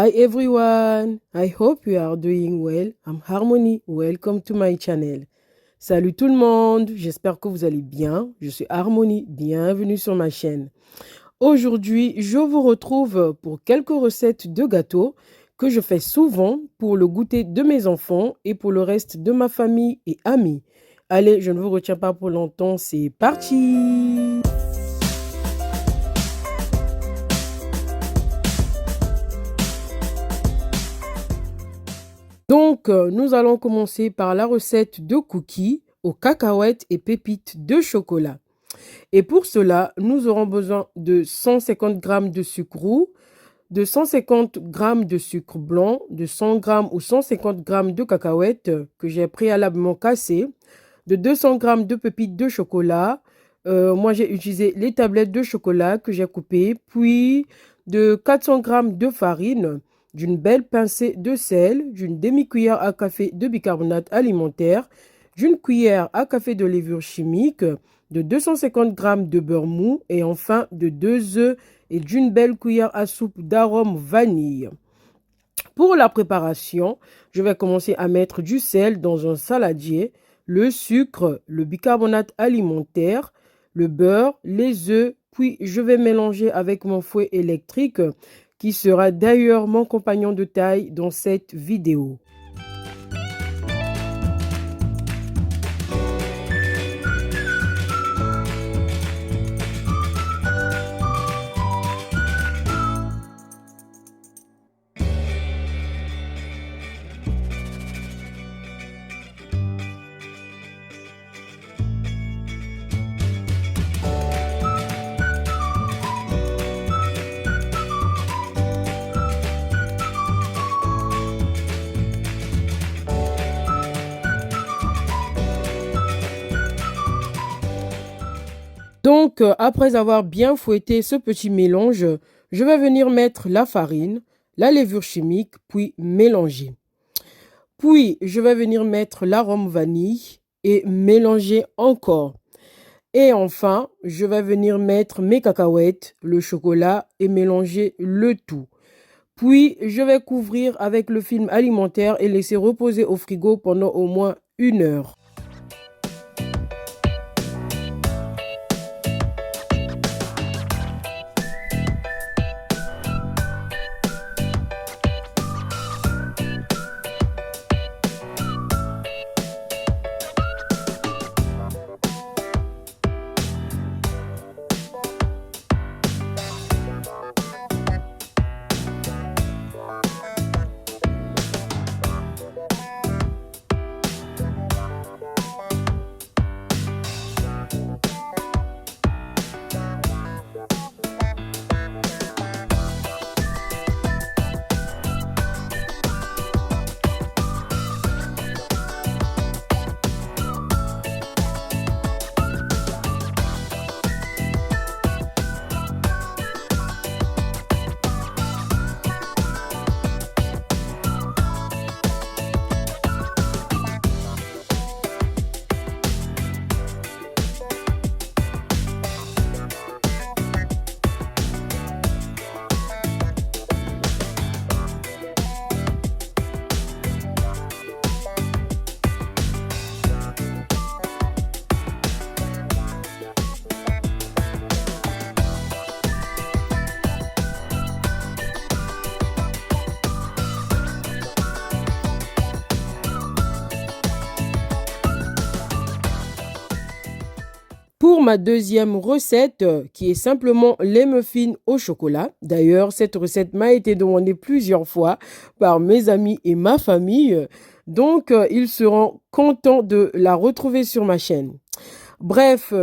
Hi everyone, I hope you are doing well. I'm Harmony, welcome to my channel. Salut tout le monde, j'espère que vous allez bien. Je suis Harmony, bienvenue sur ma chaîne. Aujourd'hui, je vous retrouve pour quelques recettes de gâteaux que je fais souvent pour le goûter de mes enfants et pour le reste de ma famille et amis. Allez, je ne vous retiens pas pour longtemps, c'est parti! Donc, nous allons commencer par la recette de cookies aux cacahuètes et pépites de chocolat. Et pour cela, nous aurons besoin de 150 g de sucre roux, de 150 g de sucre blanc, de 100 g ou 150 g de cacahuètes que j'ai préalablement cassées, de 200 g de pépites de chocolat. Moi, j'ai utilisé les tablettes de chocolat que j'ai coupées, puis de 400 g de farine, d'une belle pincée de sel, d'une demi-cuillère à café de bicarbonate alimentaire, d'une cuillère à café de levure chimique, de 250 g de beurre mou et enfin de 2 œufs et d'une belle cuillère à soupe d'arôme vanille. Pour la préparation, je vais commencer à mettre du sel dans un saladier, le sucre, le bicarbonate alimentaire, le beurre, les œufs, puis je vais mélanger avec mon fouet électrique qui sera d'ailleurs mon compagnon de taille dans cette vidéo. Donc, après avoir bien fouetté ce petit mélange, je vais venir mettre la farine, la levure chimique, puis mélanger. Puis, je vais venir mettre l'arôme vanille et mélanger encore. Et enfin, je vais venir mettre mes cacahuètes, le chocolat et mélanger le tout. Puis, je vais couvrir avec le film alimentaire et laisser reposer au frigo pendant au moins 1 heure. Pour ma deuxième recette, qui est simplement les muffins au chocolat. D'ailleurs, cette recette m'a été demandée plusieurs fois par mes amis et ma famille. Donc, ils seront contents de la retrouver sur ma chaîne. Bref,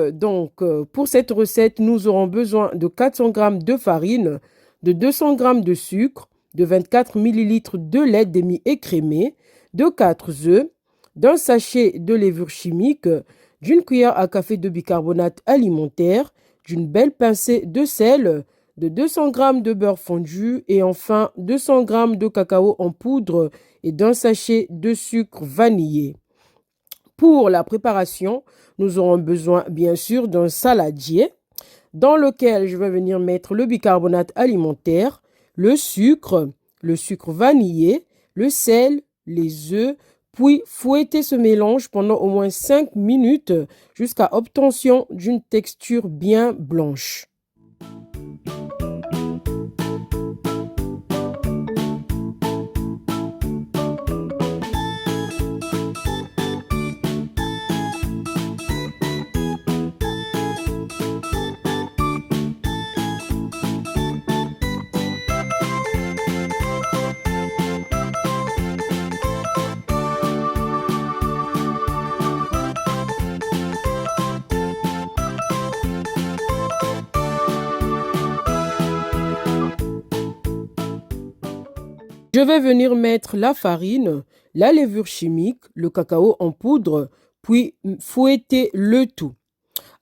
pour cette recette, nous aurons besoin de 400 g de farine, de 200 g de sucre, de 24 ml de lait demi-écrémé, de 4 œufs, d'un sachet de levure chimique, d'une cuillère à café de bicarbonate alimentaire, d'une belle pincée de sel, de 200 g de beurre fondu et enfin 200 g de cacao en poudre et d'un sachet de sucre vanillé. Pour la préparation, nous aurons besoin bien sûr d'un saladier dans lequel je vais venir mettre le bicarbonate alimentaire, le sucre, le sucre vanillé, le sel, les œufs, puis fouettez ce mélange pendant au moins 5 minutes jusqu'à obtention d'une texture bien blanche. Je vais venir mettre la farine, la levure chimique, le cacao en poudre, puis fouetter le tout.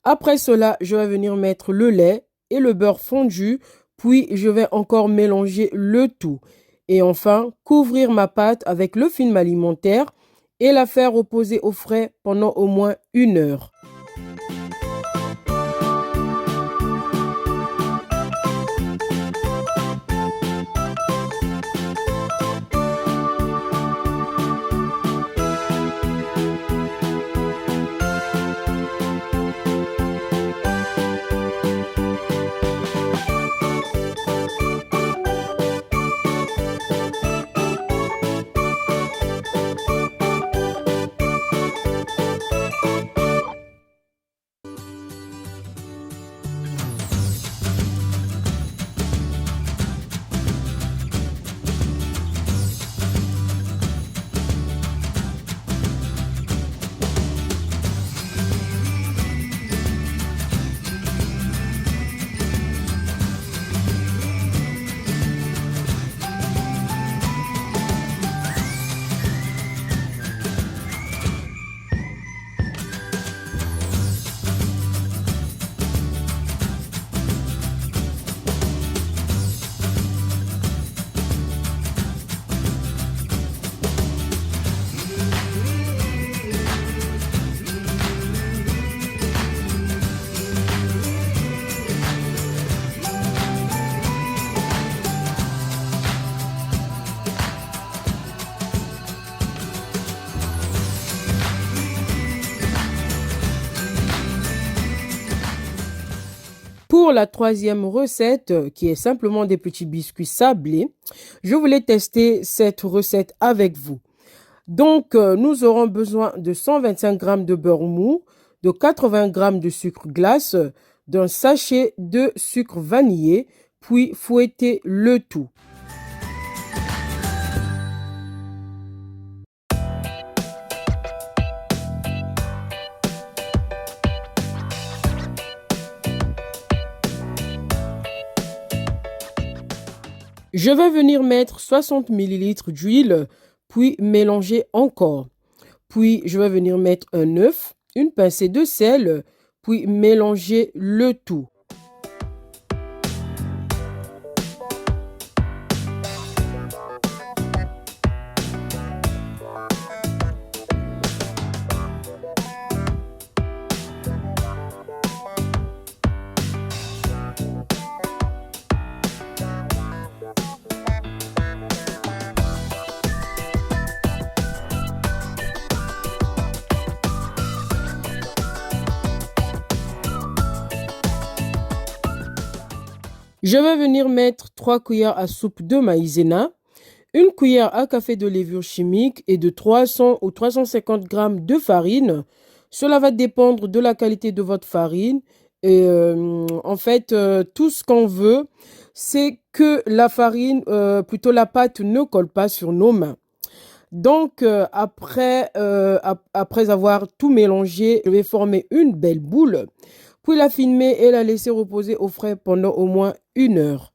Après cela, je vais venir mettre le lait et le beurre fondu, puis je vais encore mélanger le tout. Et enfin, couvrir ma pâte avec le film alimentaire et la faire reposer au frais pendant au moins 1 heure. Pour la troisième recette, qui est simplement des petits biscuits sablés, je voulais tester cette recette avec vous. Donc, nous aurons besoin de 125 g de beurre mou, de 80 g de sucre glace, d'un sachet de sucre vanillé, puis fouetter le tout. Je vais venir mettre 60 ml d'huile, puis mélanger encore. Puis, je vais venir mettre un œuf, une pincée de sel, puis mélanger le tout. Je vais venir mettre 3 cuillères à soupe de maïzena, 1 cuillère à café de levure chimique et de 300 ou 350 g de farine. Cela va dépendre de la qualité de votre farine. Et en fait, tout ce qu'on veut, c'est que la farine, plutôt la pâte, ne colle pas sur nos mains. Donc, après avoir tout mélangé, je vais former une belle boule, puis la filmer et la laisser reposer au frais pendant au moins 1 heure.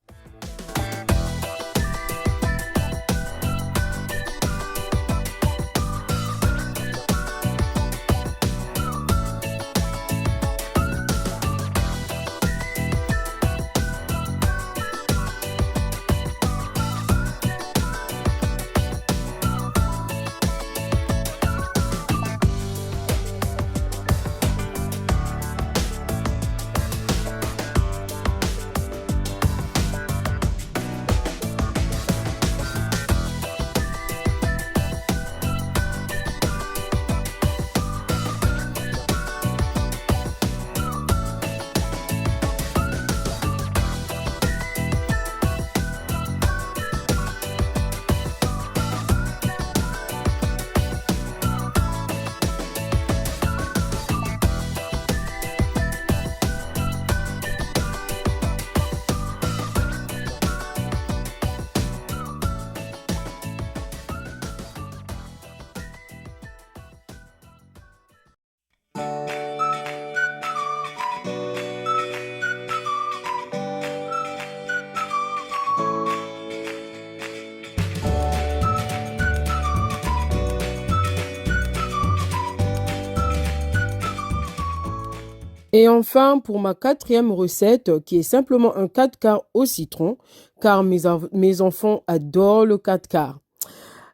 Et enfin, pour ma quatrième recette, qui est simplement un 4 quarts au citron, car mes enfants adorent le 4 quarts.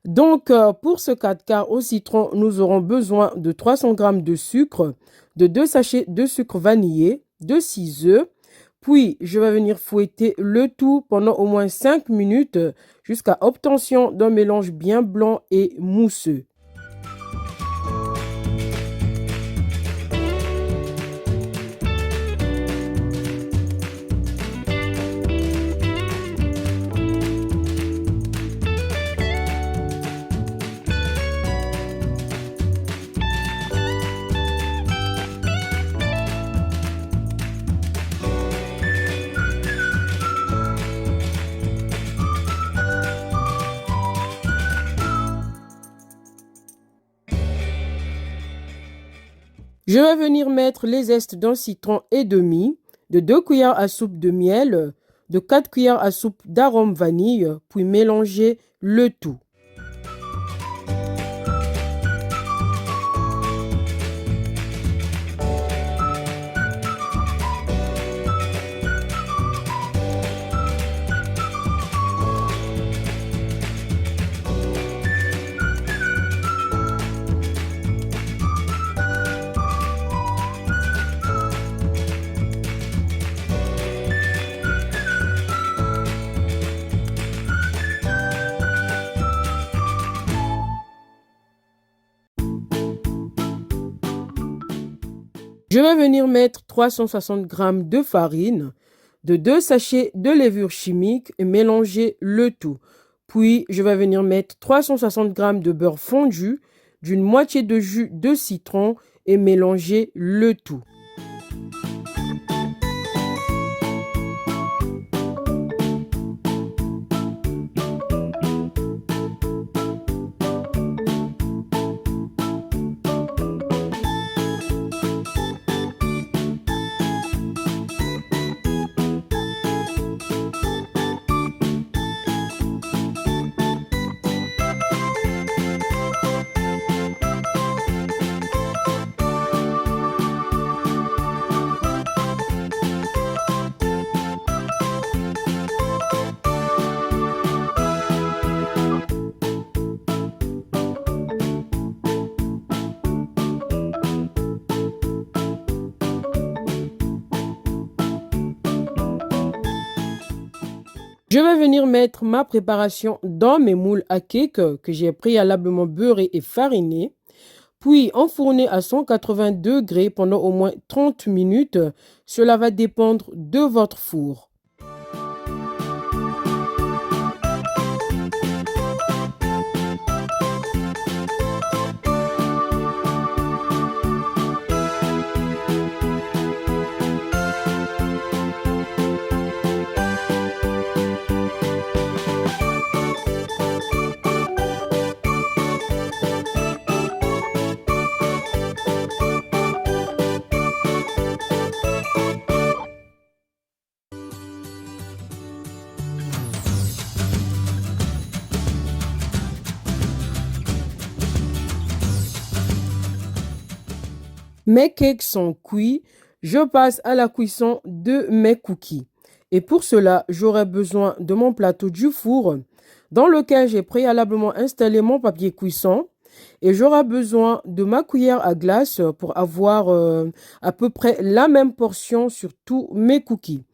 Donc, pour ce 4 quarts au citron, nous aurons besoin de 300 g de sucre, de 2 sachets de sucre vanillé, de 6 œufs. Puis, je vais venir fouetter le tout pendant au moins 5 minutes jusqu'à obtention d'un mélange bien blanc et mousseux. Je vais venir mettre les zestes d'un citron et demi, de 2 cuillères à soupe de miel, de 4 cuillères à soupe d'arôme vanille, puis mélanger le tout. Je vais venir mettre 360 g de farine, de 2 sachets de levure chimique et mélanger le tout. Puis, je vais venir mettre 360 g de beurre fondu, d'une moitié de jus de citron et mélanger le tout. Je vais venir mettre ma préparation dans mes moules à cake que j'ai préalablement beurré et fariné, puis enfourner à 180 degrés pendant au moins 30 minutes. Cela va dépendre de votre four. Mes cakes sont cuits, je passe à la cuisson de mes cookies. Et pour cela, j'aurai besoin de mon plateau du four dans lequel j'ai préalablement installé mon papier cuisson. Et j'aurai besoin de ma cuillère à glace pour avoir à peu près la même portion sur tous mes cookies.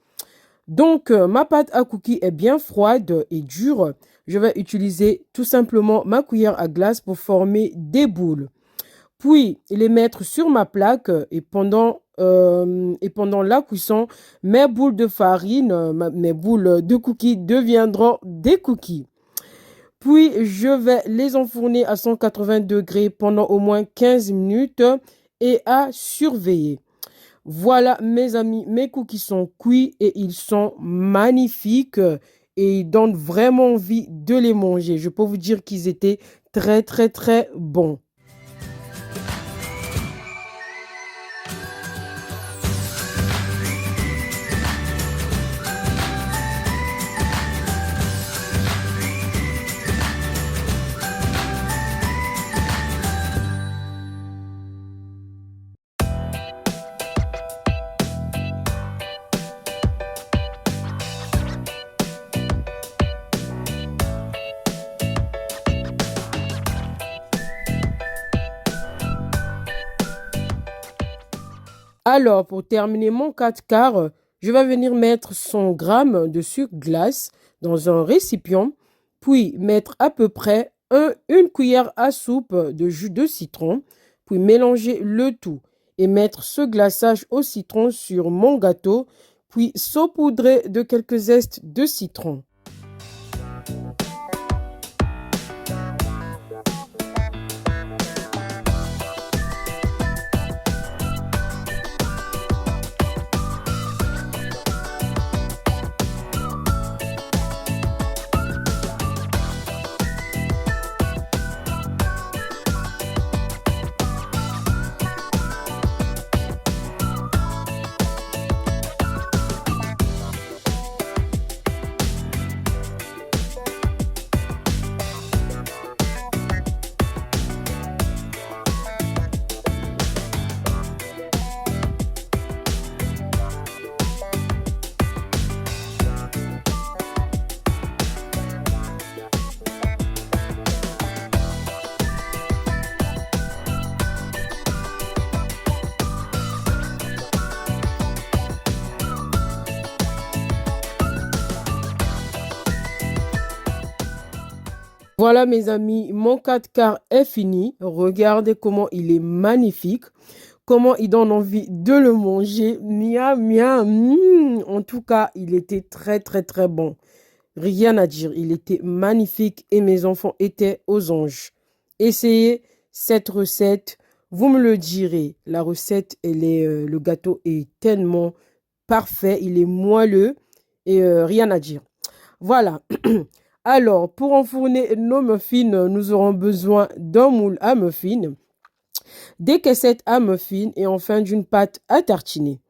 Donc, ma pâte à cookies est bien froide et dure. Je vais utiliser tout simplement ma cuillère à glace pour former des boules. Puis, les mettre sur ma plaque et pendant la cuisson, mes boules de farine, mes boules de cookies deviendront des cookies. Puis, je vais les enfourner à 180 degrés pendant au moins 15 minutes et à surveiller. Voilà, mes amis, mes cookies sont cuits et ils sont magnifiques et ils donnent vraiment envie de les manger. Je peux vous dire qu'ils étaient très, très, très bons. Alors, pour terminer mon 4 quarts, je vais venir mettre 100 grammes de sucre glace dans un récipient, puis mettre à peu près une cuillère à soupe de jus de citron, puis mélanger le tout et mettre ce glaçage au citron sur mon gâteau, puis saupoudrer de quelques zestes de citron. Voilà mes amis, mon 4 quarts est fini. Regardez comment il est magnifique, comment il donne envie de le manger. Miam, miam. En tout cas, il était très très très bon. Rien à dire, il était magnifique et mes enfants étaient aux anges. Essayez cette recette, vous me le direz. La recette, le gâteau est tellement parfait, il est moelleux et rien à dire. Voilà. Alors, pour enfourner nos muffins, nous aurons besoin d'un moule à muffins, des caissettes à muffins et enfin d'une pâte à tartiner.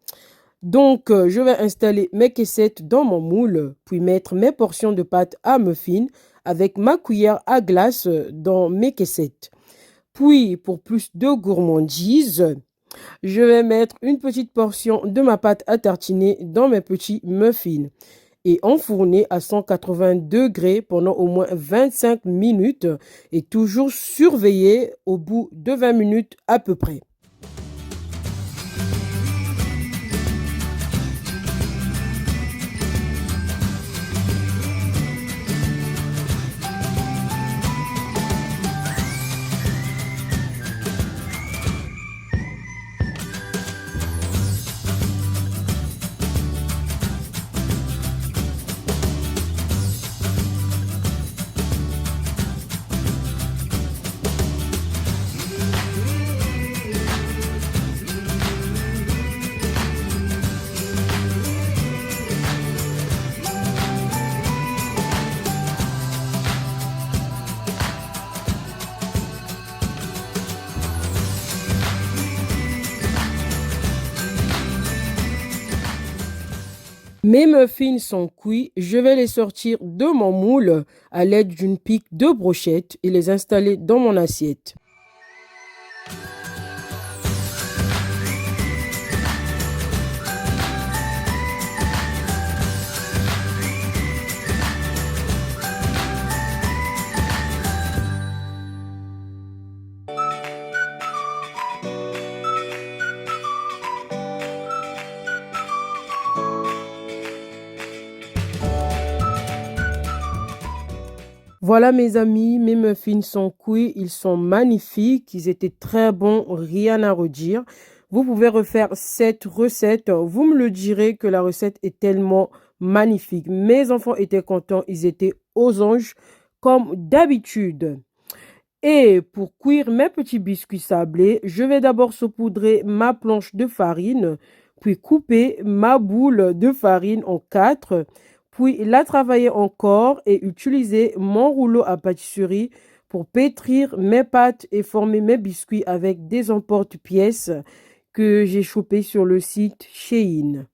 Donc, je vais installer mes caissettes dans mon moule, puis mettre mes portions de pâte à muffins avec ma cuillère à glace dans mes caissettes. Puis, pour plus de gourmandise, je vais mettre une petite portion de ma pâte à tartiner dans mes petits muffins et enfourner à 180 degrés pendant au moins 25 minutes et toujours surveiller au bout de 20 minutes à peu près. Mes muffins sont cuits, je vais les sortir de mon moule à l'aide d'une pique de brochette et les installer dans mon assiette. Voilà mes amis, mes muffins sont cuits, ils sont magnifiques, ils étaient très bons, rien à redire. Vous pouvez refaire cette recette, vous me le direz que la recette est tellement magnifique. Mes enfants étaient contents, ils étaient aux anges comme d'habitude. Et pour cuire mes petits biscuits sablés, je vais d'abord saupoudrer ma planche de farine, puis couper ma boule de farine en 4, puis la travailler encore et utiliser mon rouleau à pâtisserie pour pétrir mes pâtes et former mes biscuits avec des emporte-pièces que j'ai chopés sur le site Shein.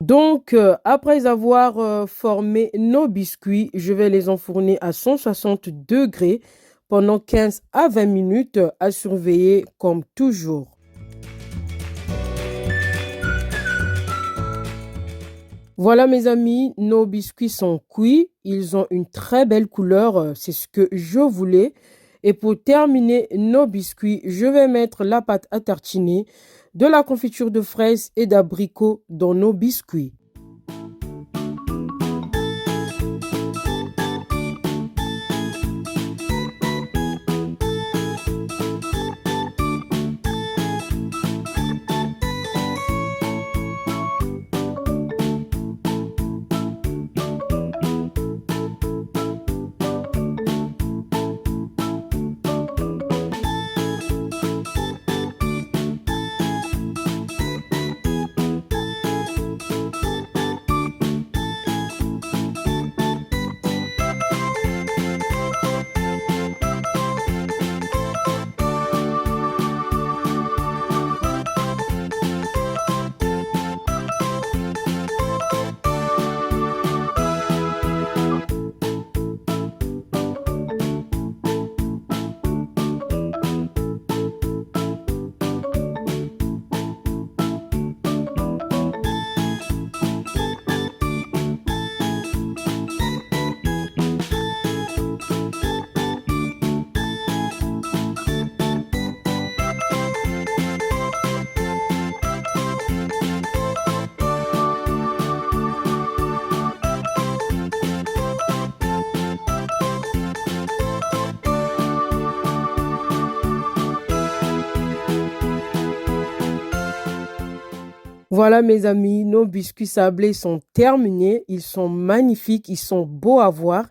Donc, après avoir formé nos biscuits, je vais les enfourner à 160 degrés pendant 15 à 20 minutes à surveiller comme toujours. Voilà mes amis, nos biscuits sont cuits. Ils ont une très belle couleur, c'est ce que je voulais. Et pour terminer nos biscuits, je vais mettre la pâte à tartiner, de la confiture de fraises et d'abricots dans nos biscuits. Voilà mes amis, nos biscuits sablés sont terminés. Ils sont magnifiques, ils sont beaux à voir.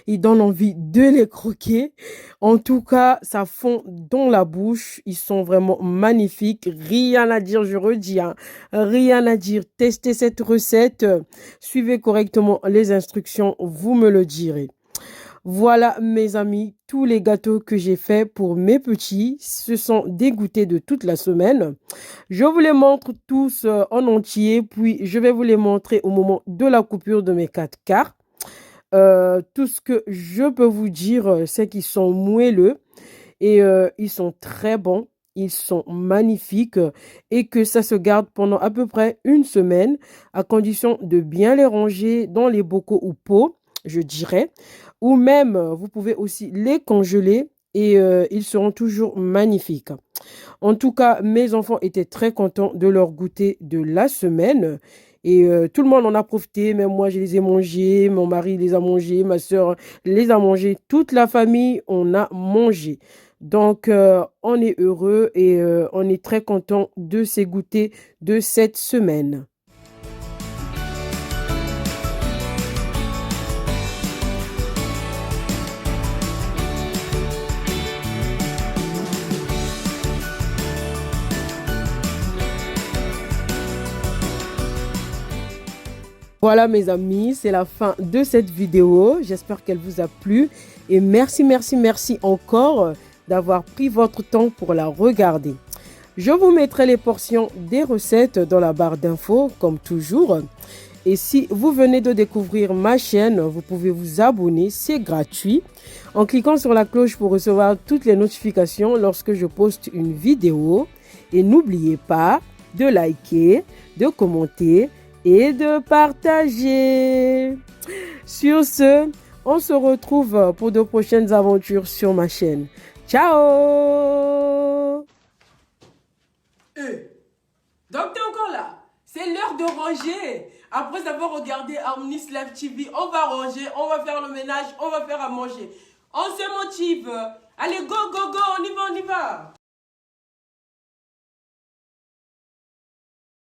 Ils donnent envie de les croquer. En tout cas, ça fond dans la bouche. Ils sont vraiment magnifiques. Rien à dire, je redis, hein. Rien à dire. Testez cette recette. Suivez correctement les instructions, vous me le direz. Voilà mes amis, tous les gâteaux que j'ai faits pour mes petits. Se sont dégoûtés de toute la semaine. Je vous les montre tous en entier, puis je vais vous les montrer au moment de la coupure de mes 4 quarts. Tout ce que je peux vous dire, c'est qu'ils sont moelleux et ils sont très bons. Ils sont magnifiques et que ça se garde pendant à peu près une semaine, à condition de bien les ranger dans les bocaux ou pots, je dirais. Ou même, vous pouvez aussi les congeler et ils seront toujours magnifiques. En tout cas, mes enfants étaient très contents de leur goûter de la semaine. Et tout le monde en a profité, même moi je les ai mangés, mon mari les a mangés, ma soeur les a mangés, toute la famille on a mangé. Donc on est heureux et on est très content de ces goûters de cette semaine. Voilà mes amis, c'est la fin de cette vidéo. J'espère qu'elle vous a plu. Et merci, merci, merci encore d'avoir pris votre temps pour la regarder. Je vous mettrai les portions des recettes dans la barre d'infos, comme toujours. Et si vous venez de découvrir ma chaîne, vous pouvez vous abonner, c'est gratuit, en cliquant sur la cloche pour recevoir toutes les notifications lorsque je poste une vidéo. Et n'oubliez pas de liker, de commenter et de partager. Sur ce, on se retrouve pour de prochaines aventures sur ma chaîne. Ciao! Donc t'es encore là? C'est l'heure de ranger. Après avoir regardé Harmonies Live TV, on va ranger, on va faire le ménage, on va faire à manger. On se motive. Allez, go, go, go, on y va, on y va.